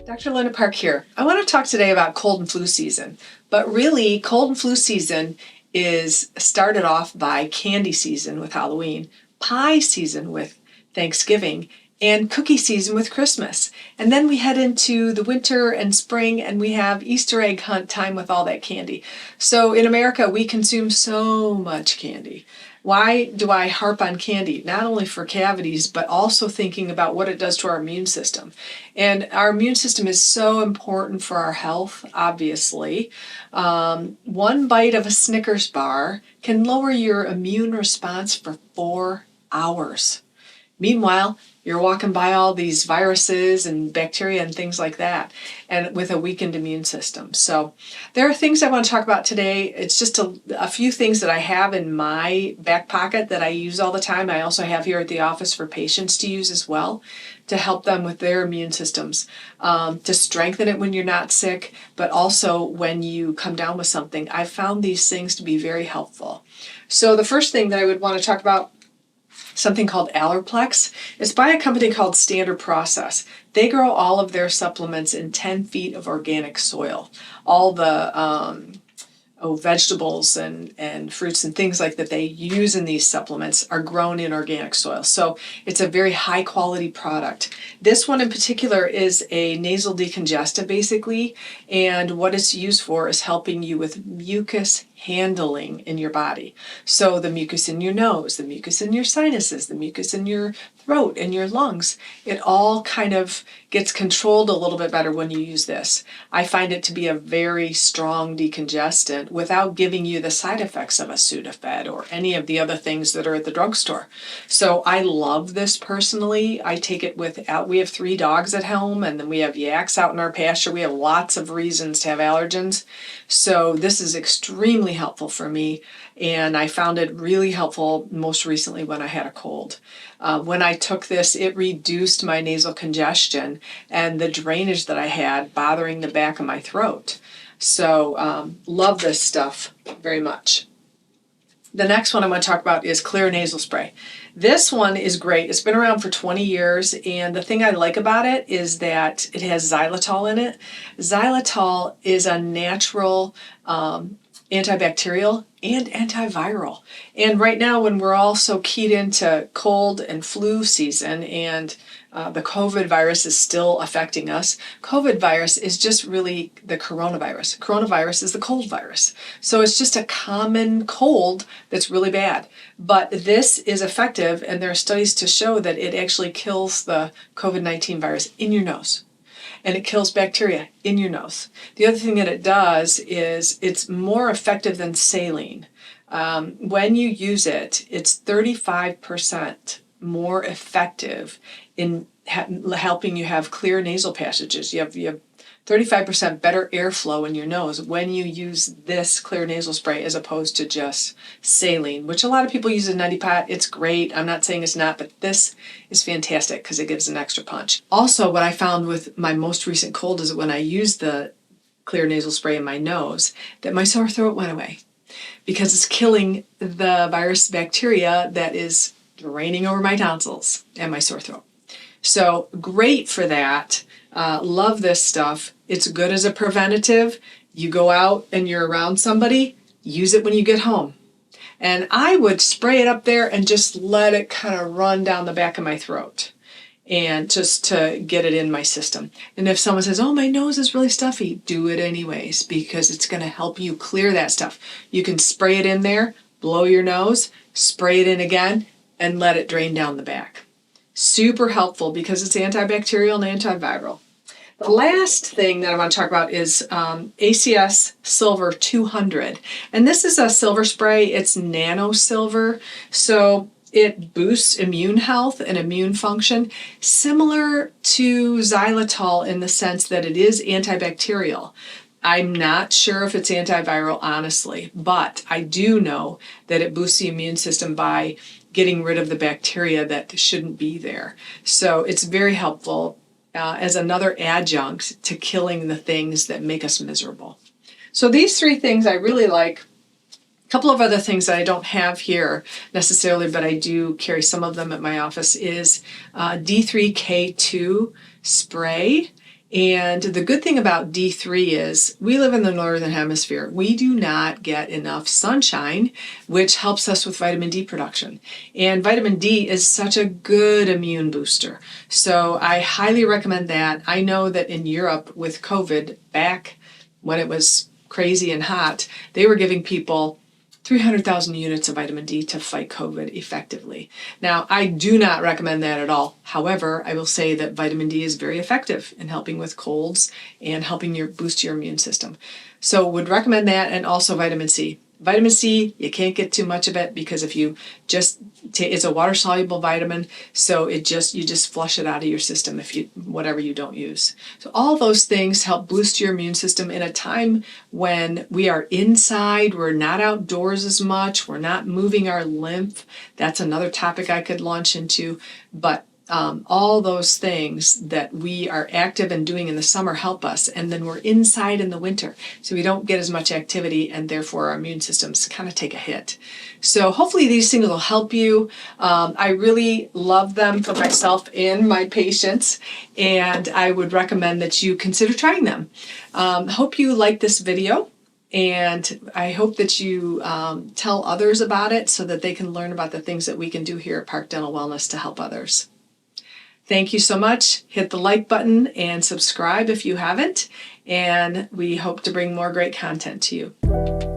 Dr. Linda Park here. I want to talk today about cold and flu season, but really cold and flu season is started off by candy season with Halloween, pie season with Thanksgiving, and cookie season with Christmas. And then we head into the winter and spring and we have Easter egg hunt time with all that candy. So in America, we consume so much candy. Why do I harp on candy? Not only for cavities, but also thinking about what it does to our immune system. And our immune system is so important for our health, obviously. One bite of a Snickers bar can lower your immune response for 4 hours. Meanwhile, you're walking by all these viruses and bacteria and things like that, and with a weakened immune system. So there are things I want to talk about today. It's just a few things that I have in my back pocket that I use all the time. I also have here at the office for patients to use as well, to help them with their immune systems, to strengthen it when you're not sick, but also when you come down with something. I've found these things to be very helpful. So the first thing that I would want to talk about, something called Allerplex. It's by a company called Standard Process. They grow all of their supplements in 10 feet of organic soil. All the vegetables and fruits and things like that they use in these supplements are grown in organic soil. So it's a very high quality product. This one in particular is a nasal decongestant basically, and what it's used for is helping you with mucus handling in your body. So the mucus in your nose, the mucus in your sinuses, the mucus in your throat and your lungs, it all kind of gets controlled a little bit better when you use this. I find it to be a very strong decongestant without giving you the side effects of a Sudafed or any of the other things that are at the drugstore. So I love this personally. I take it we have 3 dogs at home, and then we have yaks out in our pasture. We have lots of reasons to have allergens. So this is extremely helpful for me, and I found it really helpful most recently when I had a cold. When I took this, it reduced my nasal congestion and the drainage that I had bothering the back of my throat. So love this stuff very much. The next one I want to talk about is Clear Nasal Spray. This one is great. It's been around for 20 years, and the thing I like about it is that it has xylitol in it. Xylitol is a natural antibacterial and antiviral. And right now, when we're all so keyed into cold and flu season, and the COVID virus is still affecting us, COVID virus is just really the coronavirus. Coronavirus is the cold virus. So it's just a common cold that's really bad. But this is effective, and there are studies to show that it actually kills the COVID-19 virus in your nose. And it kills bacteria in your nose. The other thing that it does is it's more effective than saline. When you use it, it's 35% more effective in helping you have clear nasal passages. You have 35% better airflow in your nose when you use this clear nasal spray as opposed to just saline, which a lot of people use in neti pot. It's great. I'm not saying it's not, but this is fantastic because it gives an extra punch. Also, what I found with my most recent cold is that when I used the clear nasal spray in my nose, that my sore throat went away because it's killing the virus bacteria that is draining over my tonsils and my sore throat. So great for that. Love this stuff. It's good as a preventative. You go out and you're around somebody, use it when you get home. And I would spray it up there and just let it kind of run down the back of my throat, and just to get it in my system. And if someone says, oh, my nose is really stuffy, do it anyways, because it's going to help you clear that stuff. You can spray it in there, blow your nose, spray it in again, and let it drain down the back. Super helpful because it's antibacterial and antiviral. The last thing that I want to talk about is ACS Silver 200. And this is a silver spray. It's nano silver. So it boosts immune health and immune function, similar to xylitol in the sense that it is antibacterial. I'm not sure if it's antiviral, honestly, but I do know that it boosts the immune system by getting rid of the bacteria that shouldn't be there. So it's very helpful as another adjunct to killing the things that make us miserable. So these 3 things I really like: couple of other things that I don't have here necessarily, but I do carry some of them at my office, is D3K2 spray. And the good thing about D3 is we live in the northern hemisphere. We do not get enough sunshine, which helps us with vitamin D production. And vitamin D is such a good immune booster. So I highly recommend that. I know that in Europe with COVID, back when it was crazy and hot, they were giving people 300,000 units of vitamin D to fight COVID effectively. Now, I do not recommend that at all. However, I will say that vitamin D is very effective in helping with colds and helping boost your immune system. So would recommend that, and also vitamin C. Vitamin C, you can't get too much of it because if you just it's a water soluble vitamin, so you just flush it out of your system if whatever you don't use. So all those things help boost your immune system in a time when we are inside, we're not outdoors as much, we're not moving our lymph. That's another topic I could launch into, but all those things that we are active and doing in the summer help us, and then we're inside in the winter, so we don't get as much activity, and therefore our immune systems kind of take a hit. So hopefully these things will help you. I really love them for myself and my patients, and I would recommend that you consider trying them. Hope you like this video. And I hope that you tell others about it so that they can learn about the things that we can do here at Park Dental Wellness to help others. Thank you so much. Hit the like button and subscribe if you haven't. And we hope to bring more great content to you.